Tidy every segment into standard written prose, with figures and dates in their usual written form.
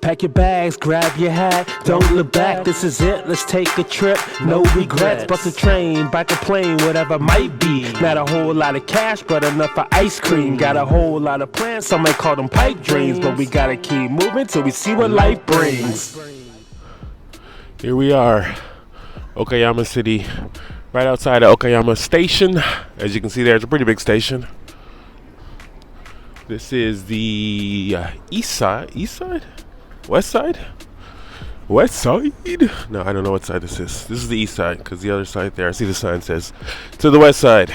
Pack your bags, grab your hat, don't look back, this is it, let's take a trip, no regrets. Bus a train, bike a plane, whatever might be. Not a whole lot of cash, but enough for ice cream. Got a whole lot of plans, some might call them pipe dreams, but we gotta keep moving till we see what life brings. Here we are, Okayama City, right outside of Okayama Station. As you can see there, it's a pretty big station. This is the east side? West side? West side? No, I don't know what side this is. This is the east side, because the other side there, I see the sign says to the west side.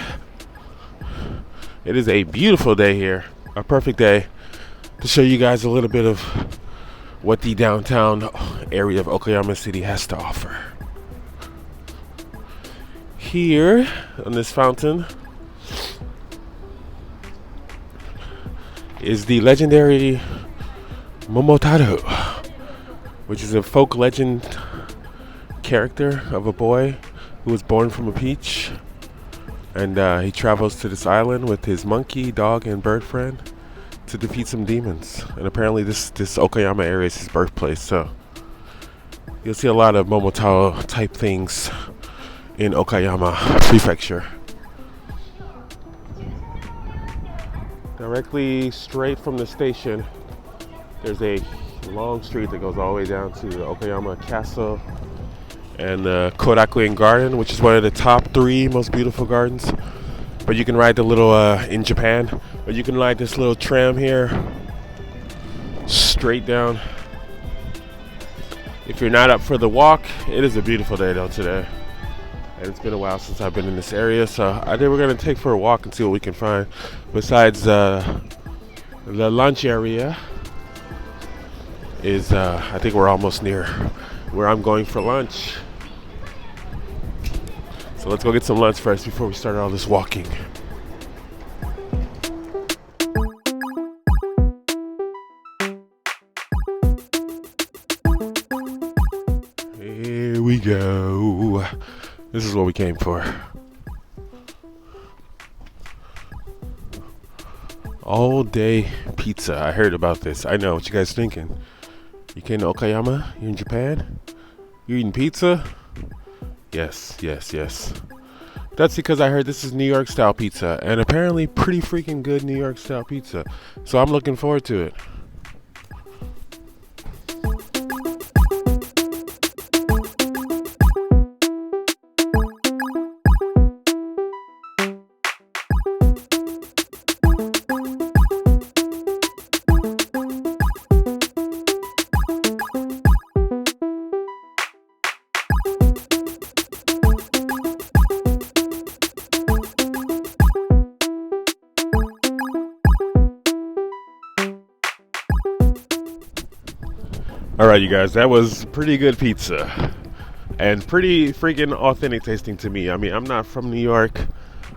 It is a beautiful day here, a perfect day to show you guys a little bit of what the downtown area of Okayama City has to offer. Here on this fountain is the legendary Momotaro, which is a folk legend character of a boy who was born from a peach, and he travels to this island with his monkey, dog, and bird friend to defeat some demons. And apparently this Okayama area is his birthplace, so you'll see a lot of Momotaro type things in Okayama Prefecture. Directly straight from the station, there's a long street that goes all the way down to the Okayama Castle and the Korakuen Garden, which is one of the top 3 most beautiful gardens. But you can ride the little, in Japan, but you can ride this little tram here, straight down. If you're not up for the walk, it is a beautiful day though today. And it's been a while since I've been in this area, so I think we're gonna take for a walk and see what we can find. Besides the lunch area is, I think we're almost near where I'm going for lunch. So let's go get some lunch first before we start all this walking. Here we go. This is what we came for. All day pizza. I heard about this. I know what you guys thinking. You came to Okayama? You're in Japan? You're eating pizza? Yes. That's because I heard this is New York style pizza, and apparently pretty freaking good New York style pizza. So I'm looking forward to it. Alright, you guys, that was pretty good pizza and pretty freaking authentic tasting to me. I mean, I'm not from New York,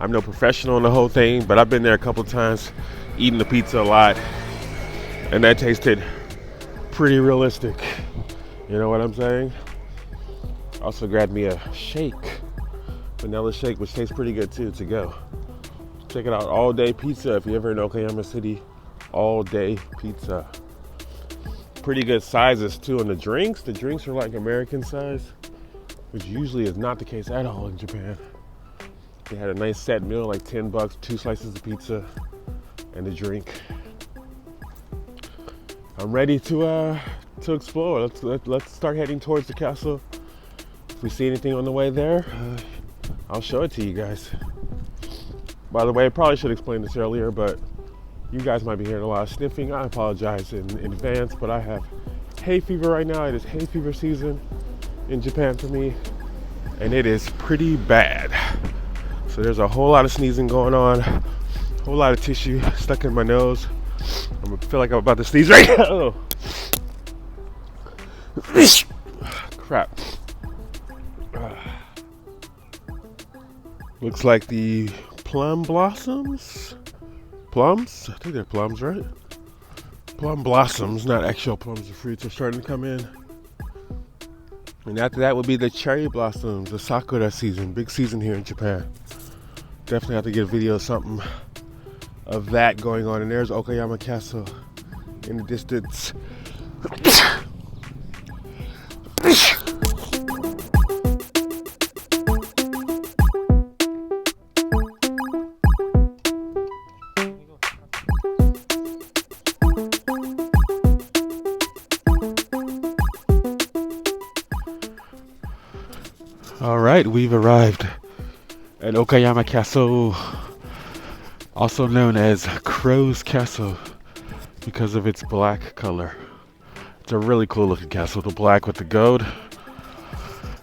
I'm no professional in the whole thing, but I've been there a couple times eating the pizza a lot, and that tasted pretty realistic. You know what I'm saying? Also grabbed me a shake, vanilla shake, which tastes pretty good too, to go. Check it out, all day pizza if you're ever in Okayama City. All day pizza. Pretty good sizes too, and the drinks are like American size, which usually is not the case at all in Japan. They had a nice set meal, like $10, 2 slices of pizza and a drink. I'm ready to explore. Let's start heading towards the castle. If we see anything on the way there, I'll show it to you guys. By the way, I probably should explain this earlier, but you guys might be hearing a lot of sniffing. I apologize in advance, but I have hay fever right now. It is hay fever season in Japan for me, and it is pretty bad. So there's a whole lot of sneezing going on, a whole lot of tissue stuck in my nose. I feel like I'm about to sneeze right now. Crap. Looks like the plum blossoms. Plums? I think they're plums, right? Plum blossoms, not actual plums or fruits, are starting to come in. And after that would be the cherry blossoms, the sakura season, big season here in Japan. Definitely have to get a video of something of that going on. And there's Okayama Castle in the distance. Alright, we've arrived at Okayama Castle, also known as Crow's Castle because of its black color. It's a really cool looking castle, the black with the gold.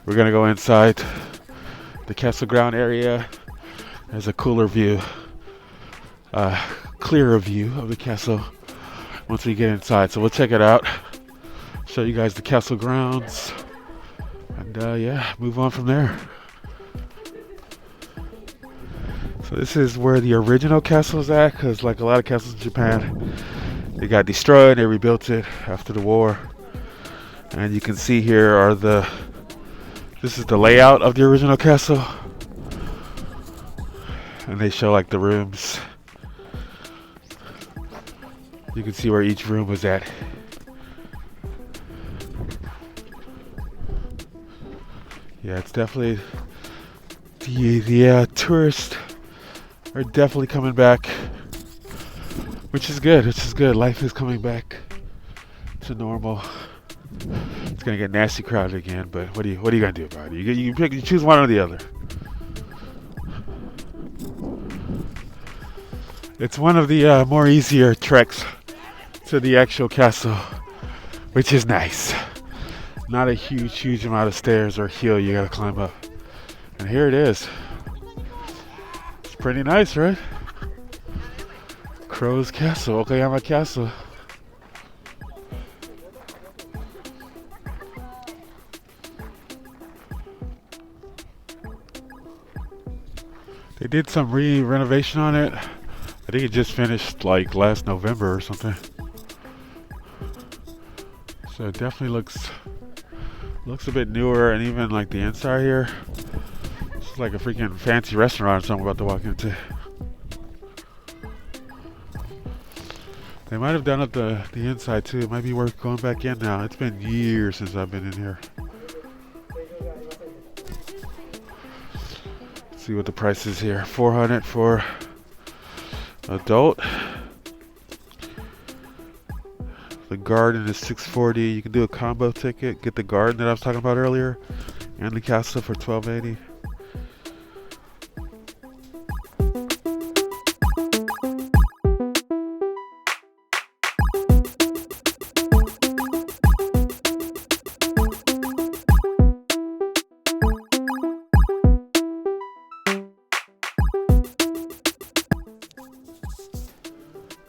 We're gonna go inside the castle ground area. There's a cooler view, clearer view of the castle once we get inside. So we'll check it out, show you guys the castle grounds, and yeah, move on from there. So this is where the original castle is at, because like a lot of castles in Japan, they got destroyed, they rebuilt it after the war. And you can see here are this is the layout of the original castle. And they show like the rooms. You can see where each room was at. Yeah, it's definitely the tourists are definitely coming back, which is good. Life is coming back to normal. It's gonna get nasty crowded again, but what are you gonna do about it? You choose one or the other. It's one of the more easier treks to the actual castle, which is nice. Not a huge amount of stairs or hill you gotta climb up. And here it is. It's pretty nice, right? Crow's Castle, Okayama Castle. They did some renovation on it. I think it just finished like last November or something. So it definitely looks a bit newer, and even like the inside here, it's like a freaking fancy restaurant or something we're about to walk into. They might have done it the inside too. It might be worth going back in now. It's been years since I've been in here. Let's see what the price is here. $400 for adult. The garden is $640. You can do a combo ticket, get the garden that I was talking about earlier, and the castle for $12.80.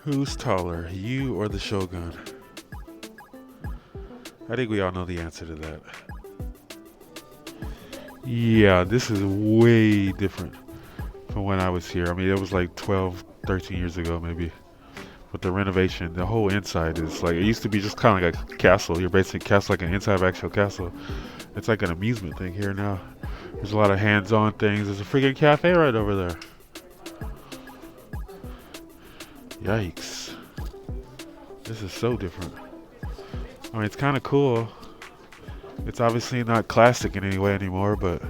Who's taller, you or the Shogun? I think we all know the answer to that. Yeah, this is way different from when I was here. I mean, it was like 12, 13 years ago maybe. With the renovation, the whole inside is like, it used to be just kind of like a castle. You're basically a castle, like an inside of actual castle. It's like an amusement thing here now. There's a lot of hands-on things. There's a freaking cafe right over there. Yikes. This is so different. I mean, it's kind of cool. It's obviously not classic in any way anymore, but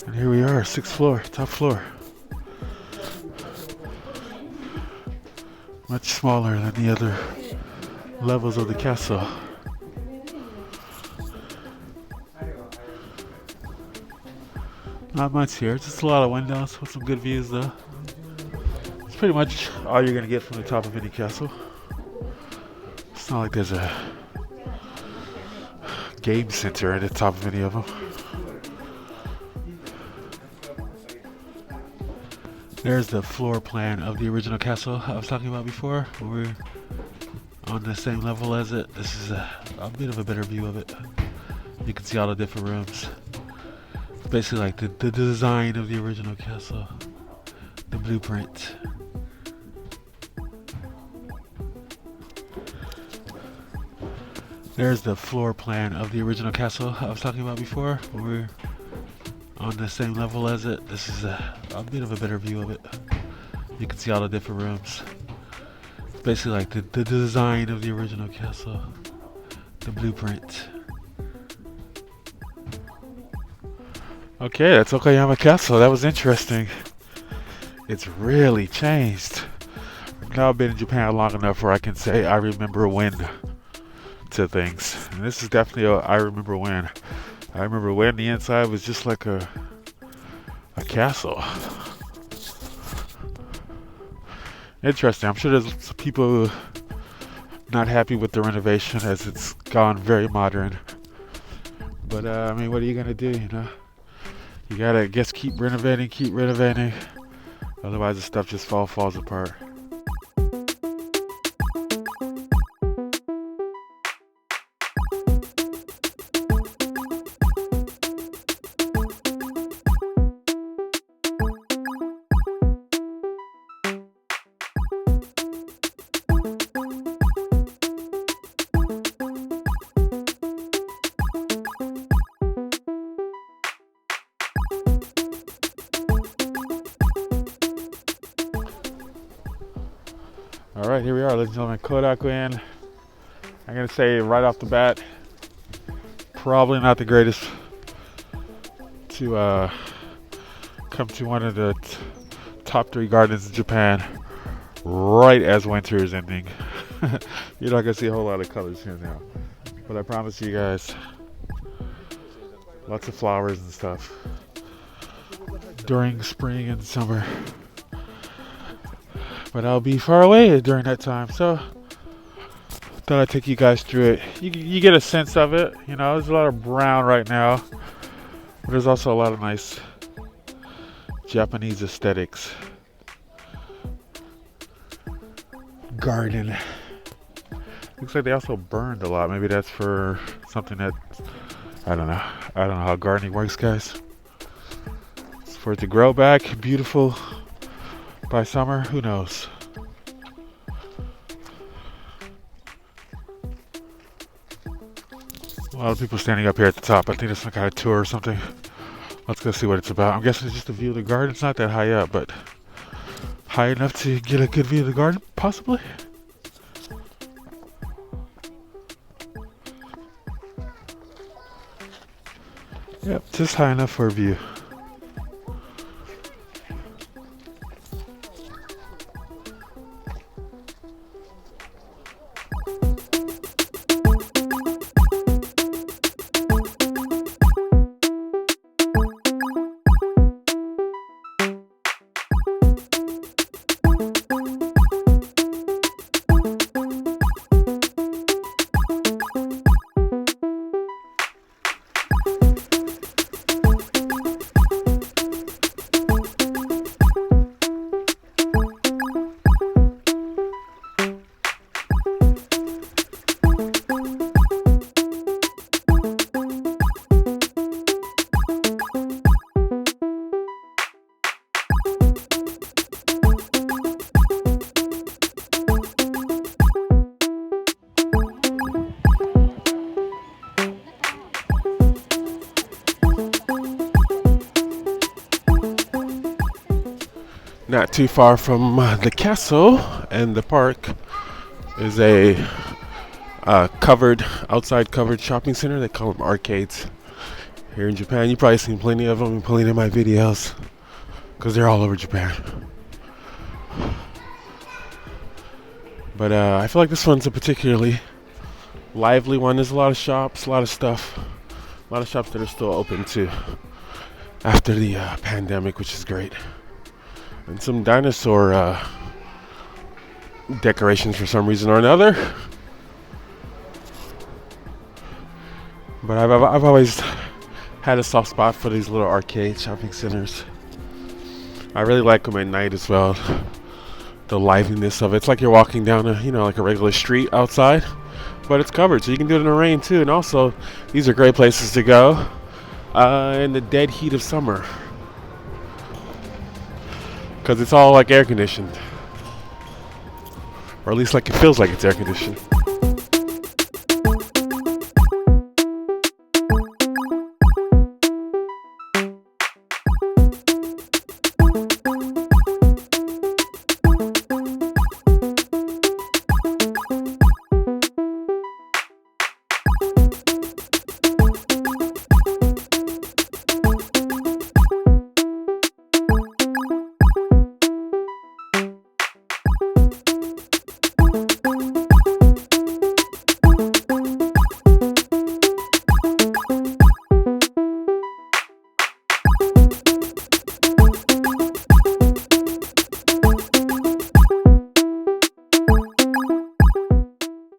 and here we are, 6th floor, top floor. Much smaller than the other levels of the castle. Not much here, just a lot of windows with some good views though. It's pretty much all you're gonna get from the top of any castle. It's not like there's a game center at the top of any of them. There's the floor plan of the original castle I was talking about before. We're on the same level as it. This is a bit of a better view of it. You can see all the different rooms. It's basically like the design of the original castle, the blueprint. There's the floor plan of the original castle I was talking about before. We're on the same level as it. This is a bit of a better view of it. You can see all the different rooms. It's basically like the design of the original castle, the blueprint. Okay, that's Okayama Castle. That was interesting. It's really changed. I've now been in Japan long enough where I can say I remember when to things. And this is definitely a I remember when. I remember when the inside was just like a castle. Interesting. I'm sure there's people not happy with the renovation as it's gone very modern. But I mean, what are you gonna do, you know? You gotta, I guess, keep renovating. Otherwise the stuff just falls apart. All right, here we are, ladies and gentlemen, Kodaku-in. I'm gonna say right off the bat, probably not the greatest to come to one of the top 3 gardens in Japan right as winter is ending. You're not gonna see a whole lot of colors here now, but I promise you guys, lots of flowers and stuff during spring and summer. But I'll be far away during that time, so thought I'd take you guys through it. You get a sense of it, you know. There's a lot of brown right now, but there's also a lot of nice Japanese aesthetics. Garden. Looks like they also burned a lot. Maybe that's for something that I don't know. I don't know how gardening works, guys. It's for it to grow back beautiful by summer, who knows? A lot of people standing up here at the top. I think it's some kind of tour or something. Let's go see what it's about. I'm guessing it's just a view of the garden. It's not that high up, but high enough to get a good view of the garden, possibly. Yep, just high enough for a view. Not too far from the castle and the park is a outside covered shopping center. They call them arcades. Here in Japan, you've probably seen plenty of them, plenty of my videos, because they're all over Japan. But I feel like this one's a particularly lively one. There's a lot of shops, a lot of stuff, a lot of shops that are still open too after the pandemic, which is great. And some dinosaur decorations for some reason or another. But I've always had a soft spot for these little arcade shopping centers. I really like them at night as well. The liveliness of it. It's like you're walking down like a regular street outside, but it's covered, so you can do it in the rain too. And also, these are great places to go in the dead heat of summer, because it's all like air conditioned, or at least like it feels like it's air conditioned.